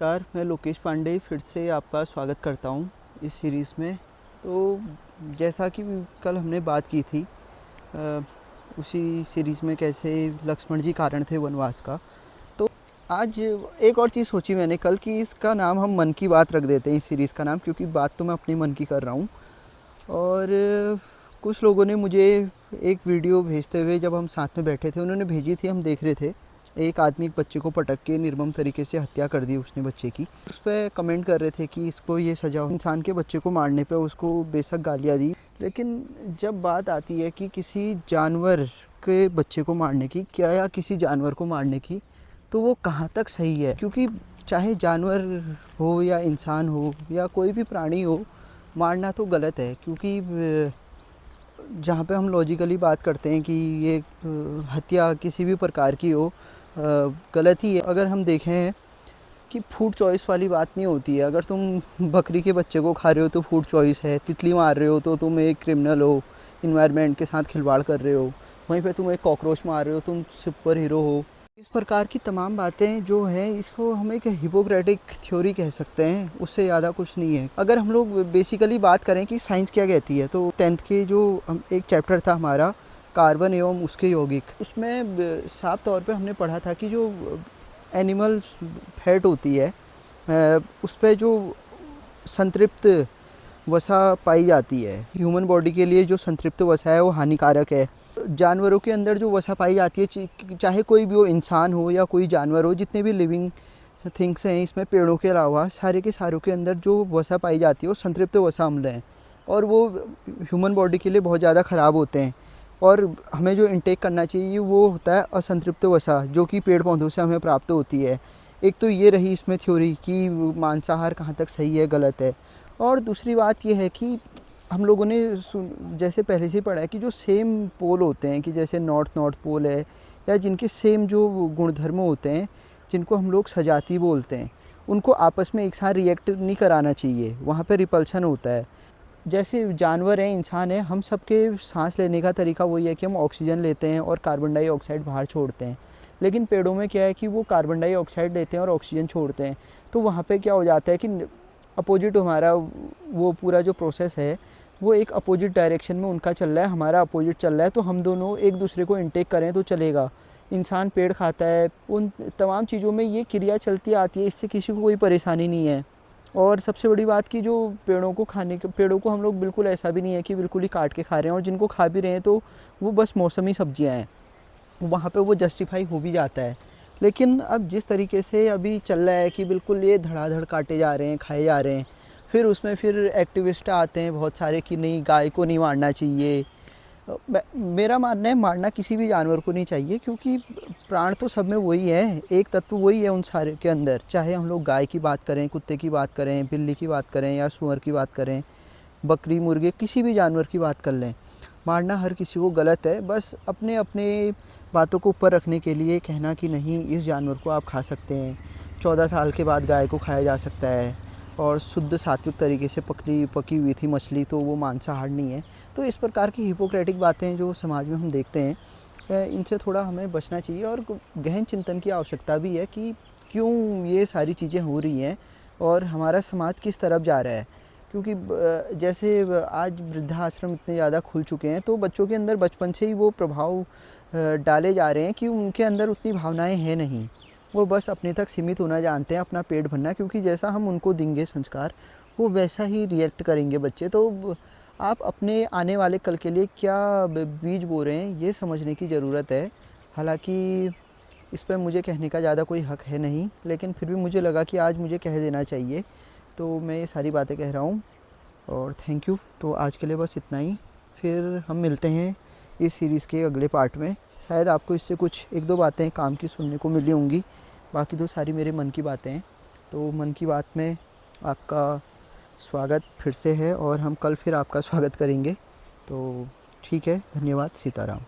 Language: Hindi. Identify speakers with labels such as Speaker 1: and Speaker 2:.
Speaker 1: नमस्कार, मैं लोकेश पांडे फिर से आपका स्वागत करता हूँ इस सीरीज़ में। तो जैसा कि कल हमने बात की थी अ, उसी सीरीज़ में कैसे लक्ष्मण जी कारण थे वनवास का। तो आज एक और चीज़ सोची मैंने कल कि इसका नाम हम मन की बात रख देते हैं, इस सीरीज़ का नाम, क्योंकि बात तो मैं अपने मन की कर रहा हूँ। और कुछ लोगों ने मुझे एक वीडियो भेजते हुए, जब हम साथ में बैठे थे, उन्होंने भेजी थी, हम देख रहे थे। एक आदमी एक बच्चे को पटक के निर्मम तरीके से हत्या कर दी उसने बच्चे की। उस पर कमेंट कर रहे थे कि इसको ये सज़ा हो। इंसान के बच्चे को मारने पे उसको बेशक गालियाँ दी, लेकिन जब बात आती है कि किसी जानवर के बच्चे को मारने की, क्या या किसी जानवर को मारने की, तो वो कहाँ तक सही है? क्योंकि चाहे जानवर हो या इंसान हो या कोई भी प्राणी हो, मारना तो गलत है। क्योंकि जहाँ पे हम लॉजिकली बात करते हैं कि ये हत्या किसी भी प्रकार की हो, गलत ही है। अगर हम देखें कि फूड चॉइस वाली बात नहीं होती है। अगर तुम बकरी के बच्चे को खा रहे हो तो फूड चॉइस है, तितली मार रहे हो तो तुम एक क्रिमिनल हो, इन्वायरमेंट के साथ खिलवाड़ कर रहे हो। वहीं पे तुम एक कॉकरोच मार रहे हो, तुम सुपर हीरो हो। इस प्रकार की तमाम बातें जो हैं, इसको हम एक हिपोक्रेटिक थ्योरी कह सकते हैं, उससे ज़्यादा कुछ नहीं है। अगर हम लोग बेसिकली बात करें कि साइंस क्या कहती है, तो 10th के जो एक चैप्टर था हमारा, कार्बन एवं उसके यौगिक, उसमें साफ तौर पे हमने पढ़ा था कि जो एनिमल फैट होती है, उस पर जो संतृप्त वसा पाई जाती है, ह्यूमन बॉडी के लिए जो संतृप्त वसा है वो हानिकारक है। जानवरों के अंदर जो वसा पाई जाती है, चाहे कोई भी हो, इंसान हो या कोई जानवर हो, जितने भी लिविंग थिंग्स हैं इसमें, पेड़ों के अलावा सारे के सारों के अंदर जो वसा पाई जाती है वो संतृप्त वसा अम्ल हैं, और वो ह्यूमन बॉडी के लिए बहुत ज़्यादा ख़राब होते हैं। और हमें जो इंटेक करना चाहिए वो होता है असंतृप्त वसा, जो कि पेड़ पौधों से हमें प्राप्त होती है। एक तो ये रही इसमें थ्योरी कि मांसाहार कहाँ तक सही है, गलत है। और दूसरी बात ये है कि हम लोगों ने जैसे पहले से पढ़ा है कि जो सेम पोल होते हैं, कि जैसे नॉर्थ नॉर्थ पोल है, या जिनके सेम जो गुणधर्म होते हैं, जिनको हम लोग सजाती बोलते हैं, उनको आपस में एक साथ रिएक्ट नहीं कराना चाहिए, वहाँ पे रिपल्शन होता है। जैसे जानवर हैं, इंसान है, हम सबके सांस लेने का तरीका वही है कि हम ऑक्सीजन लेते हैं और कार्बन डाइऑक्साइड बाहर छोड़ते हैं। लेकिन पेड़ों में क्या है कि वो कार्बन डाइऑक्साइड लेते हैं और ऑक्सीजन छोड़ते हैं। तो वहाँ पे क्या हो जाता है कि अपोजिट हमारा वो पूरा जो प्रोसेस है, वो एक अपोजिट डायरेक्शन में उनका चल रहा है, हमारा अपोजिट चल रहा है। तो हम दोनों एक दूसरे को इनटेक करें तो चलेगा। इंसान पेड़ खाता है, उन तमाम चीज़ों में ये क्रिया चलती आती है, इससे किसी को कोई परेशानी नहीं है। और सबसे बड़ी बात कि जो पेड़ों को पेड़ों को हम लोग बिल्कुल ऐसा भी नहीं है कि बिल्कुल ही काट के खा रहे हैं, और जिनको खा भी रहे हैं तो वो बस मौसमी सब्जियां हैं, वहाँ पे वो जस्टिफाई हो भी जाता है। लेकिन अब जिस तरीके से अभी चल रहा है कि बिल्कुल ये धड़ाधड़ काटे जा रहे हैं, खाए जा रहे हैं, फिर उसमें फिर एक्टिविस्ट आते हैं बहुत सारे कि नहीं, गाय को नहीं मारना चाहिए। मेरा मानना है मारना किसी भी जानवर को नहीं चाहिए, क्योंकि प्राण तो सब में वही है, एक तत्व वही है उन सारे के अंदर। चाहे हम लोग गाय की बात करें, कुत्ते की बात करें, बिल्ली की बात करें, या सूअर की बात करें, बकरी, मुर्गे, किसी भी जानवर की बात कर लें, मारना हर किसी को गलत है। बस अपने अपने बातों को ऊपर रखने के लिए कहना कि नहीं, इस जानवर को आप खा सकते हैं, 14 साल के बाद गाय को खाया जा सकता है, और शुद्ध सात्विक तरीके से पकी हुई थी मछली, तो वो मांसाहार नहीं है। तो इस प्रकार की हिपोक्रेटिक बातें जो समाज में हम देखते हैं, इनसे थोड़ा हमें बचना चाहिए। और गहन चिंतन की आवश्यकता भी है कि क्यों ये सारी चीज़ें हो रही हैं और हमारा समाज किस तरफ जा रहा है। क्योंकि जैसे आज वृद्धाश्रम इतने ज़्यादा खुल चुके हैं, तो बच्चों के अंदर बचपन से ही वो प्रभाव डाले जा रहे हैं कि उनके अंदर उतनी भावनाएं हैं नहीं, वो बस अपने तक सीमित होना जानते हैं, अपना पेट भरना। क्योंकि जैसा हम उनको देंगे संस्कार, वो वैसा ही रिएक्ट करेंगे बच्चे। तो आप अपने आने वाले कल के लिए क्या बीज बो रहे हैं, ये समझने की ज़रूरत है। हालांकि इस पर मुझे कहने का ज़्यादा कोई हक है नहीं, लेकिन फिर भी मुझे लगा कि आज मुझे कह देना चाहिए, तो मैं ये सारी बातें कह रहा हूँ। और थैंक यू। तो आज के लिए बस इतना ही, फिर हम मिलते हैं इस सीरीज़ के अगले पार्ट में। शायद आपको इससे कुछ एक दो बातें काम की सुनने को मिली होंगी, बाकी तो सारी मेरे मन की बातें हैं। तो मन की बात में आपका स्वागत फिर से है, और हम कल फिर आपका स्वागत करेंगे। तो ठीक है, धन्यवाद, सीताराम।